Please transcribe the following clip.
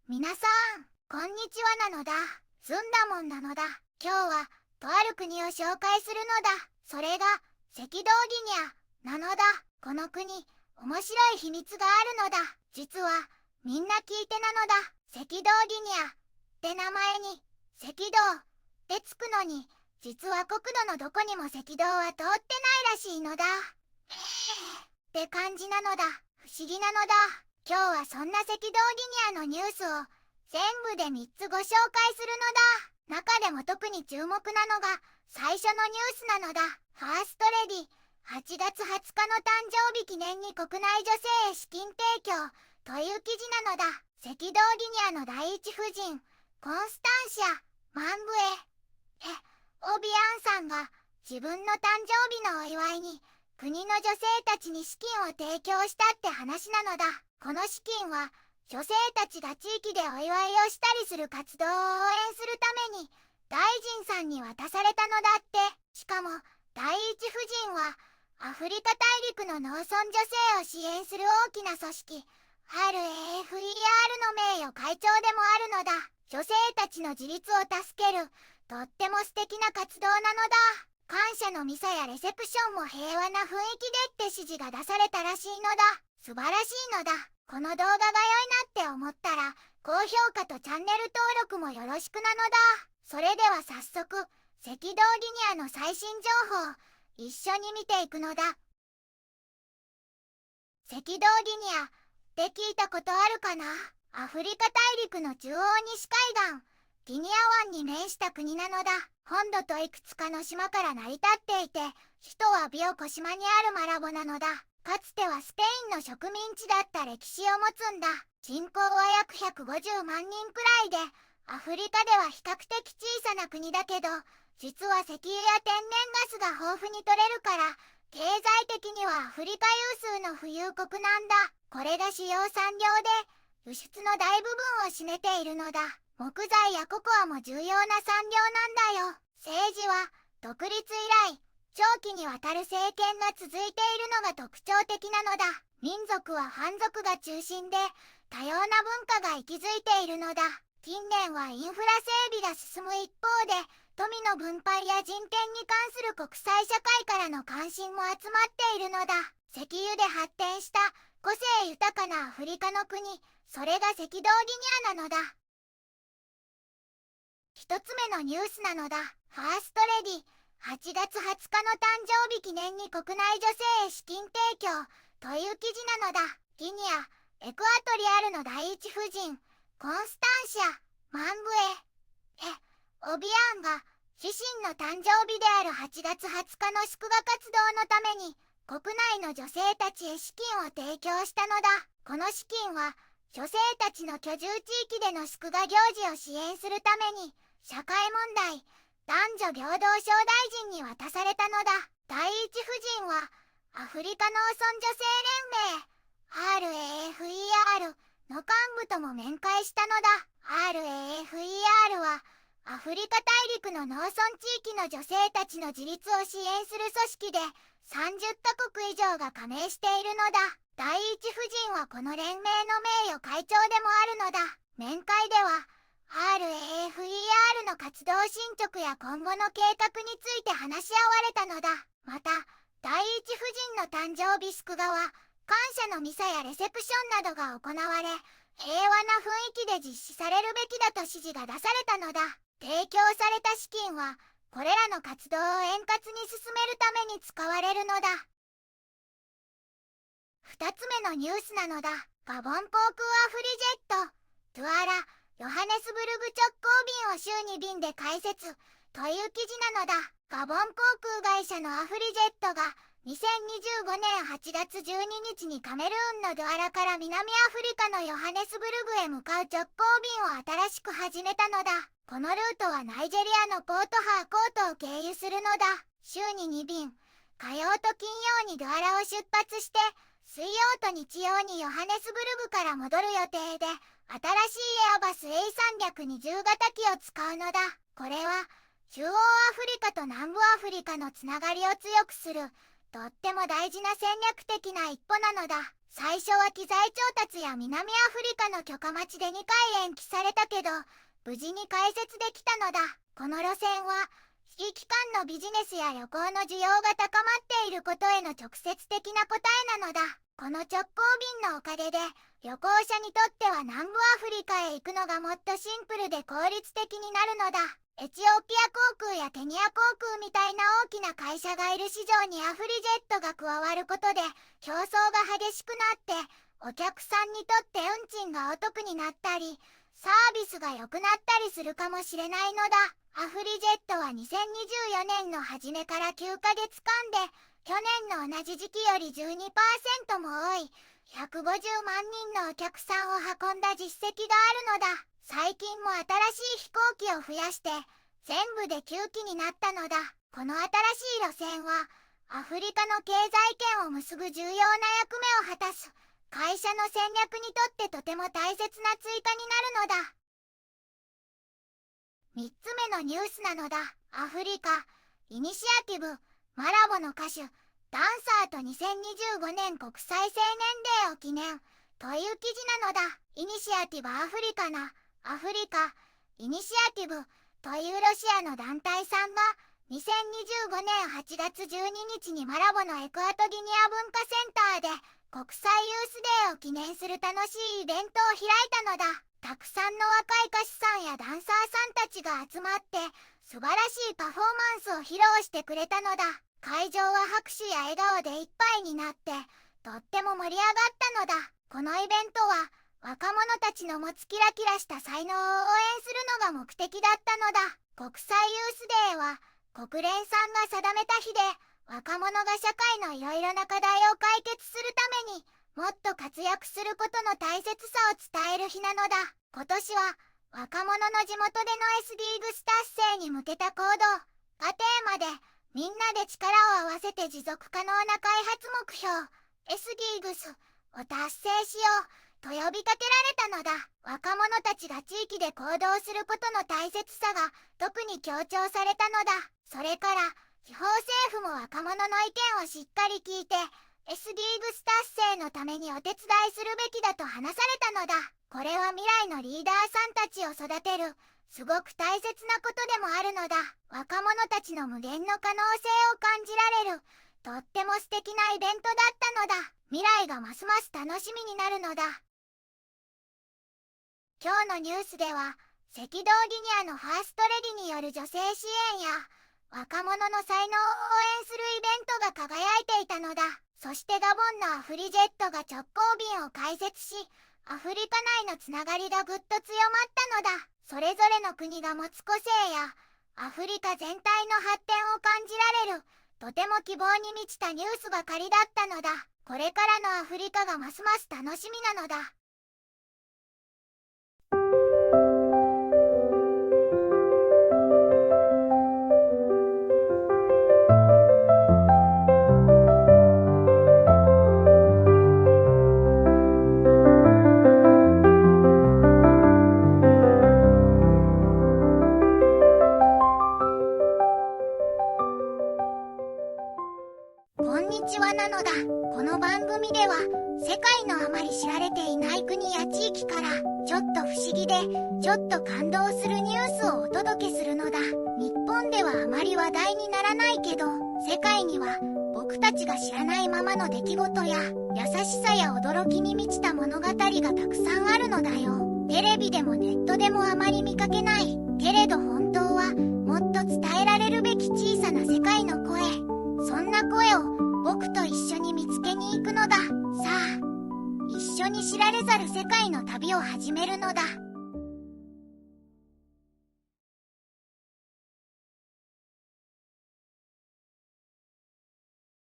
皆さん、こんにちはなのだ。ずんだもんなのだ。今日は、とある国を紹介するのだ。それが、赤道ギニア、なのだ。この国、面白い秘密があるのだ。実は、みんな聞いてなのだ。赤道ギニア、って名前に、赤道、ってつくのに、実は国土のどこにも赤道は通ってないらしいのだ。って感じなのだ。不思議なのだ。今日はそんな赤道ギニアのニュースを全部で3つご紹介するのだ。中でも特に注目なのが最初のニュースなのだ。ファーストレディ8月20日の誕生日記念に国内女性へ資金提供という記事なのだ。赤道ギニアの第一夫人コンスタンシア・マンブエオビアンさんが自分の誕生日のお祝いに国の女性たちに資金を提供したって話なのだ。この資金は女性たちが地域でお祝いをしたりする活動を応援するために大臣さんに渡されたのだって。しかも第一夫人はアフリカ大陸の農村女性を支援する大きな組織 RAFER の名誉会長でもあるのだ。女性たちの自立を助けるとっても素敵な活動なのだ。感謝のミサやレセプションも平和な雰囲気でって指示が出されたらしいのだ。素晴らしいのだ。この動画が良いなって思ったら高評価とチャンネル登録もよろしくなのだ。それでは早速赤道ギニアの最新情報一緒に見ていくのだ。赤道ギニアって聞いたことあるかな。アフリカ大陸の中央西海岸ギニア湾に面した国なのだ。本土といくつかの島から成り立っていて、首都はビオコ島にあるマラボなのだ。かつてはスペインの植民地だった歴史を持つんだ。人口は約150万人くらいで、アフリカでは比較的小さな国だけど、実は石油や天然ガスが豊富に取れるから、経済的にはアフリカ有数の富裕国なんだ。これが主要産業で、輸出の大部分を占めているのだ。木材やココアも重要な産業なんだよ。政治は独立以来長期にわたる政権が続いているのが特徴的なのだ。民族は藩族が中心で多様な文化が息づいているのだ。近年はインフラ整備が進む一方で富の分配や人権に関する国際社会からの関心も集まっているのだ。石油で発展した個性豊かなアフリカの国、それが赤道ギニアなのだ。一つ目のニュースなのだ。ファーストレディ8月20日の誕生日記念に国内女性へ資金提供という記事なのだ。ギニア、エクアトリアルの第一夫人、コンスタンシア・マンブエオビアンが自身の誕生日である8月20日の祝賀活動のために国内の女性たちへ資金を提供したのだ。この資金は女性たちの居住地域での祝賀行事を支援するために社会問題、男女平等相大臣に渡されたのだ。第一夫人はアフリカ農村女性連盟 RAFER の幹部とも面会したのだ。RAFER はアフリカ大陸の農村地域の女性たちの自立を支援する組織で30カ国以上が加盟しているのだ。第一夫人はこの連盟の名誉会長でもあるのだ。面会ではRAFER の活動進捗や今後の計画について話し合われたのだ。また、第一夫人の誕生日祝賀は感謝のミサやレセプションなどが行われ、平和な雰囲気で実施されるべきだと指示が出されたのだ。提供された資金はこれらの活動を円滑に進めるために使われるのだ。二つ目のニュースなのだ。ガボン航空アフリジェット、ドゥアラ、ヨハネスブルグ直行便を週2便で開設という記事なのだ。ガボン航空会社のアフリジェットが2025年8月12日にカメルーンのドゥアラから南アフリカのヨハネスブルグへ向かう直行便を新しく始めたのだ。このルートはナイジェリアのポートハーコートを経由するのだ。週に2便、火曜と金曜にドゥアラを出発して、水曜と日曜にヨハネスブルグから戻る予定で、新しいエアバス A320 型機を使うのだ。これは中央アフリカと南部アフリカのつながりを強くするとっても大事な戦略的な一歩なのだ。最初は機材調達や南アフリカの許可待ちで2回延期されたけど、無事に開設できたのだ。この路線は、地域間のビジネスや旅行の需要が高まっていることへの直接的な答えなのだ。この直行便のおかげで、旅行者にとっては南部アフリカへ行くのがもっとシンプルで効率的になるのだ。エチオピア航空やケニア航空みたいな大きな会社がいる市場にアフリジェットが加わることで、競争が激しくなって、お客さんにとって運賃がお得になったり、サービスが良くなったりするかもしれないのだ。アフリジェットは2024年の初めから9ヶ月間で、去年の同じ時期より 12% も多い150万人のお客さんを運んだ実績があるのだ。最近も新しい飛行機を増やして全部で9機になったのだ。この新しい路線はアフリカの経済圏を結ぶ重要な役目を果たす会社の戦略にとってとても大切な追加になるのだ。3つ目のニュースなのだ。アフリカイニシアティブマラボの歌手ダンサーと2025年国際青年デーを記念という記事なのだ。イニシアティブアフリカなアフリカイニシアティブというロシアの団体さんが2025年8月12日にマラボのエクアトギニア文化センターで国際ユースデーを記念する楽しいイベントを開いたのだ。たくさんの若い歌手さんやダンサーさんたちが集まって素晴らしいパフォーマンスを披露してくれたのだ。会場は拍手や笑顔でいっぱいになってとっても盛り上がったのだ。このイベントは若者たちの持つキラキラした才能を応援するのが目的だったのだ。国際ユースデーは国連さんが定めた日で若者が社会のいろいろな課題を解決するためにもっと活躍することの大切さを伝える日なのだ。今年は若者の地元での SDGs 達成に向けた行動がテーマでみんなで力を合わせて持続可能な開発目標 SDGs を達成しようと呼びかけられたのだ。若者たちが地域で行動することの大切さが特に強調されたのだ。それから地方政府も若者の意見をしっかり聞いて SDGs 達成のためにお手伝いするべきだと話されたのだ。これは未来のリーダーさんたちを育てるすごく大切なことでもあるのだ。若者たちの無限の可能性を感じられるとっても素敵なイベントだったのだ。未来がますます楽しみになるのだ。今日のニュースでは赤道ギニアのファーストレディによる女性支援や若者の才能を応援するイベントが輝いていたのだ。そしてガボンのアフリジェットが直行便を開設しアフリカ内のつながりがぐっと強まったのだ。それぞれの国が持つ個性やアフリカ全体の発展を感じられるとても希望に満ちたニュースばかりだったのだ。これからのアフリカがますます楽しみなのだ。こんにちはなのだ。この番組では世界のあまり知られていない国や地域からちょっと不思議でちょっと感動するニュースをお届けするのだ。日本ではあまり話題にならないけど世界には僕たちが知らないままの出来事や優しさや驚きに満ちた物語がたくさんあるのだよ。テレビでもネットでもあまり見かけないけれど本当はもっと伝えられるべき小さな世界の声、そんな声を僕と一緒に見つけに行くのだ。さあ、一緒に知られざる世界の旅を始めるのだ。